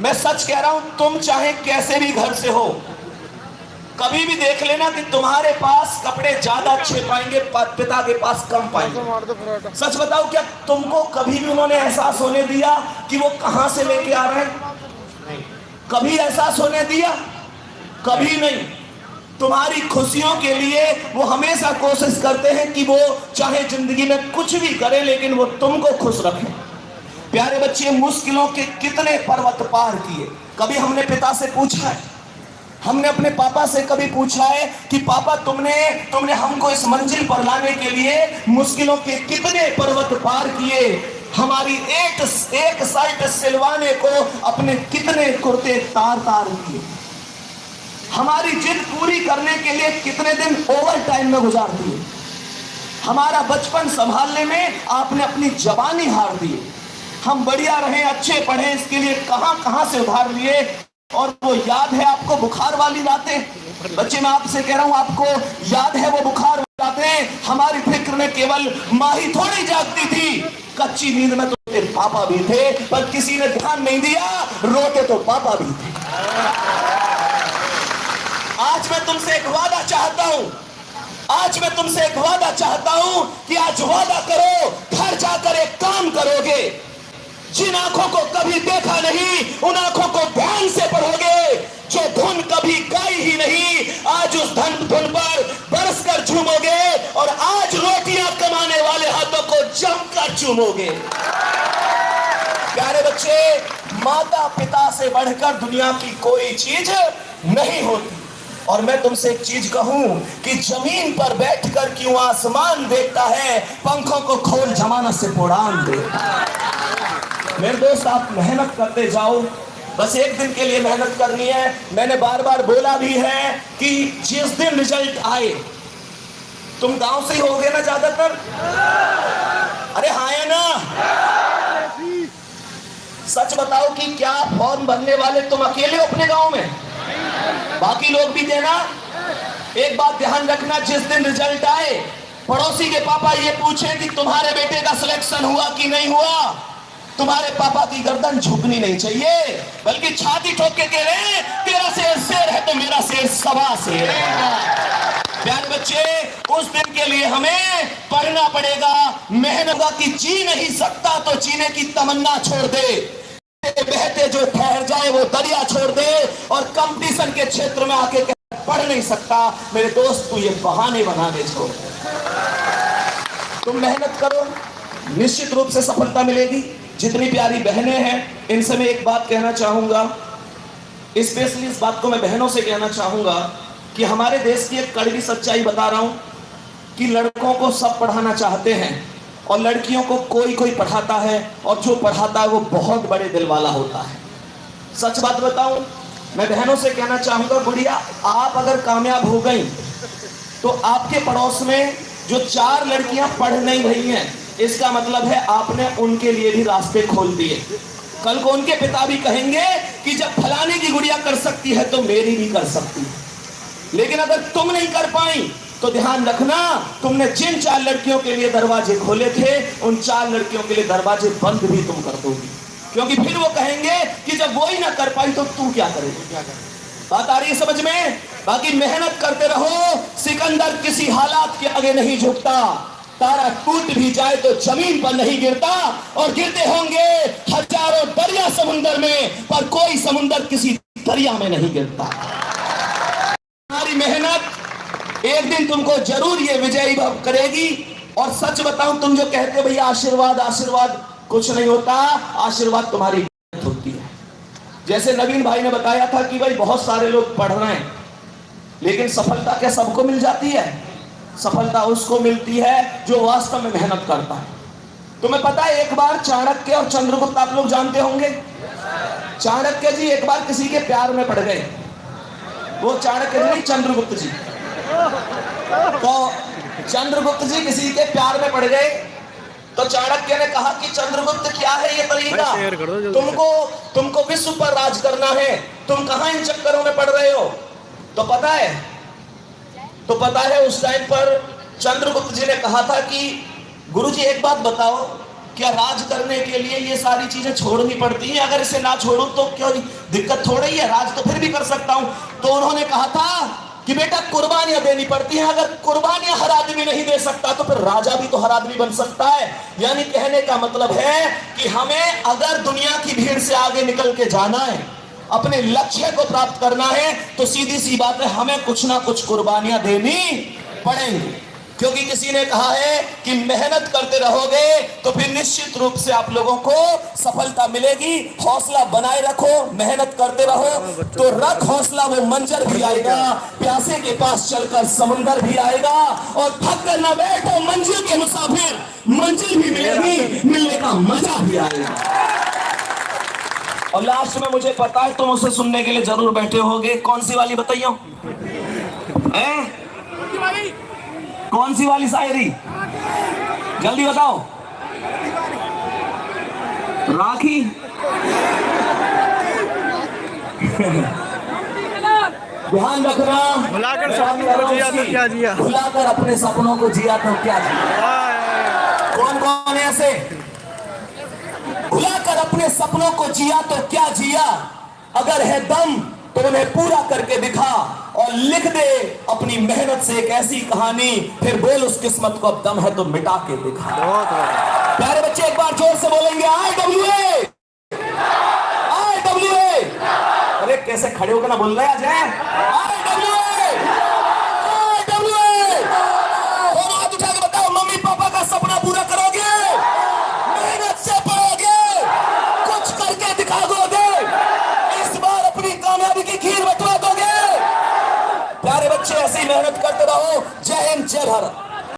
मैं सच कह रहा हूं, तुम चाहे कैसे भी घर से हो, कभी भी देख लेना कि तुम्हारे पास कपड़े ज्यादा अच्छे पाएंगे, पिता के पास कम पाएंगे। सच बताओ, क्या तुमको कभी भी उन्होंने एहसास होने दिया कि वो कहां से लेके आ रहे हैं? कभी एहसास होने दिया? कभी नहीं। तुम्हारी खुशियों के लिए वो हमेशा कोशिश करते हैं कि वो चाहे जिंदगी में कुछ भी करें, लेकिन वो तुमको खुश रखें। प्यारे बच्चे, मुश्किलों के कितने पर्वत पार किए। कभी हमने पिता से पूछा है, हमने अपने पापा से कभी पूछा है कि पापा तुमने हमको इस मंजिल पर लाने के लिए मुश्किलों के कितने पर्वत पार किए? हमारी एक शर्ट सिलवाने को अपने कितने कुर्ते तार तार किए? हमारी जिद पूरी करने के लिए कितने दिन ओवर टाइम में गुजार दिए? हमारा बचपन संभालने में आपने अपनी जवानी हार दी। हम बढ़िया रहे, अच्छे पढ़े, इसके लिए कहां कहां से उधार लिए। और वो याद है आपको बुखार वाली रातें? बच्चे, मैं आपसे कह रहा हूं, आपको याद है वो बुखार वाली रातें? हमारी फिक्र में केवल माँ ही थोड़ी जागती थी, कच्ची नींद में तो तेरे पापा भी थे, पर किसी ने ध्यान नहीं दिया, रोते तो पापा भी थे। आज मैं तुमसे एक वादा चाहता हूं, आज मैं तुमसे एक वादा चाहता हूं कि आज वादा करो, घर जाकर एक काम करोगे। जिन आंखों को कभी देखा नहीं, उन आंखों को ध्यान से पढ़ोगे। जो धुन कभी गाई ही नहीं, आज उस धुन पर बरस कर झूमोगे। और आज रोटियां कमाने वाले हाथों को जमकर चूमोगे। प्यारे बच्चे, माता पिता से बढ़कर दुनिया की कोई चीज नहीं होती। और मैं तुमसे एक चीज कहूं कि जमीन पर बैठकर क्यों आसमान देखता है, पंखों को खोल जमाना से उड़ान देता है। मेरे दोस्त, आप मेहनत करते जाओ, बस एक दिन के लिए मेहनत करनी है। मैंने बार बार बोला भी है कि जिस दिन रिजल्ट आए, तुम गांव से ही होगे ना ज्यादातर? अरे हाँ है ना? सच बताओ कि क्या फॉर्म भरने वाले तुम अकेले हो अपने गांव में? बाकी लोग भी देना। एक बात ध्यान रखना, जिस दिन रिजल्ट आए, पड़ोसी के पापा ये पूछें कि तुम्हारे बेटे का सिलेक्शन हुआ कि नहीं हुआ, तुम्हारे पापा की गर्दन झुकनी नहीं चाहिए, बल्कि छाती ठोक के कह रहे, तेरा शेर शेर है तो मेरा शेर सवा शेर है। प्यारे बच्चे, उस दिन के लिए हमें पढ़ना पड़ेगा, मेहनत की जी नहीं सकता तो जीने की तमन्ना छोड़ दे। बहते जो ठहर जाए वो दरिया छोड़ दे। और कंपटीशन के क्षेत्र में आके पढ़ नहीं सकता, मेरे दोस्त, तू ये बहाने बनाने छोड़। तुम मेहनत करो, निश्चित रूप से सफलता मिलेगी। जितनी प्यारी बहनें हैं, इनसे मैं एक बात कहना चाहूंगा, स्पेशली इस बात को मैं बहनों से कहना चाहूंगा कि हमारे देश की एक कड़वी सच्चाई बता रहा हूं कि लड़कों को सब पढ़ाना चाहते हैं और लड़कियों को कोई कोई पढ़ाता है, और जो पढ़ाता है वो बहुत बड़े दिल वाला होता है। सच बात बताऊं, मैं बहनों से कहना चाहूंगा, गुड़िया, आप अगर कामयाब हो गई तो आपके पड़ोस में जो 4 लड़कियां पढ़ नहीं रही हैं, इसका मतलब है आपने उनके लिए भी रास्ते खोल दिए। कल को उनके पिता भी कहेंगे कि जब फलाने की गुड़िया कर सकती है तो मेरी भी कर सकती है। लेकिन अगर तुम नहीं कर पाई तो ध्यान रखना, तुमने जिन 4 लड़कियों के लिए दरवाजे खोले थे, उन 4 लड़कियों के लिए दरवाजे बंद भी तुम कर दोगी। क्योंकि फिर वो कहेंगे कि जब वो ही ना कर पाई तो तू क्या करेगा। बात आ रही है समझ में? बाकी मेहनत करते रहो। सिकंदर किसी हालात के आगे नहीं झुकता, तारा टूट भी जाए तो जमीन पर नहीं गिरता। और गिरते होंगे हजारों दरिया समुंदर में, पर कोई समुंदर किसी दरिया में नहीं गिरता। तुम्हारी मेहनत एक दिन तुमको जरूर ये विजयी भव करेगी। और सच बताऊं, तुम जो कहते हो भैया आशीर्वाद आशीर्वाद, कुछ नहीं होता। आशीर्वाद तुम्हारी मेहनत होती है। जैसे नवीन भाई ने बताया था कि भाई बहुत सारे लोग पढ़ रहे हैं, लेकिन सफलता क्या सबको मिल जाती है? सफलता उसको मिलती है जो वास्तव में मेहनत करता है। तुम्हें पता है, एक बार चाणक्य और चंद्रगुप्त आप लोग जानते होंगे। चाणक्य जी एक बार किसी के प्यार में पड़ गए। वो चाणक्य जी नहीं, चंद्रगुप्त जी। तो चंद्रगुप्त जी किसी के प्यार में पड़ गए। तो चाणक्य ने कहा कि चंद्रगुप्त, क्या है ये तरीका? तुमको विश्व पर राज करना है, तुम कहां इन चक्करों में पड़ रहे हो? तो पता है उस टाइम पर चंद्रगुप्त जी ने कहा था कि गुरुजी एक बात बताओ, क्या राज करने के लिए ये सारी चीजें छोड़नी पड़ती हैं? अगर इसे ना छोड़ूं तो क्या दिक्कत थोड़ी ही है, राज तो फिर भी कर सकता हूं। तो उन्होंने कहा था कि बेटा कुर्बानियां देनी पड़ती हैं, अगर कुर्बानियां हर आदमी नहीं दे सकता तो फिर राजा भी तो हर आदमी बन सकता है। यानी कहने का मतलब है कि हमें अगर दुनिया की भीड़ से आगे निकल के जाना है, अपने लक्ष्य को प्राप्त करना है, तो सीधी सी बात है, हमें कुछ ना कुछ कुर्बानियां देनी पड़ेंगी। क्योंकि किसी ने कहा है कि मेहनत करते रहोगे तो फिर निश्चित रूप से आप लोगों को सफलता मिलेगी। हौसला बनाए रखो, मेहनत करते रहो, तो रख हौसला, वो मंजर भी आएगा, प्यासे के पास चलकर समुंदर भी आएगा, और थक कर न बैठो मंजिल के मुसाफिर, मंजिल भी मिलेगी, मिलने का मजा भी आएगा। और लास्ट में मुझे पता है तुम उसे सुनने के लिए जरूर बैठे होगे। कौन सी वाली बताइयो? कौन सी वाली शायरी? जल्दी बताओ। राखी? ध्यान रखना, भुलाकर सपनों को जिया तो क्या जिया, भुलाकर अपने सपनों को जिया तो क्या जिया। कौन कौन है ऐसे? भुलाकर अपने सपनों को जिया तो क्या जिया, अगर है दम तो उन्हें पूरा करके दिखा, और लिख दे अपनी मेहनत से एक ऐसी कहानी, फिर बोल उस किस्मत को अब दम है तो मिटा के दिखा। प्यारे बच्चे एक बार जोर से बोलेंगे IWA, IWA। अरे कैसे खड़े होकर ना बोल रहे आज? IWA, IWA। दोनों हाथ उठा के बताओ, मम्मी पापा का सपना पूरा करोगे, मेहनत से पढ़ोगे, कुछ करके दिखा दोगे, इस बार अपनी कामयाबी की खीर बटवा दोगे। प्यारे बच्चे ऐसे ही मेहनत करते रहो। जय हिंद, जय भारत।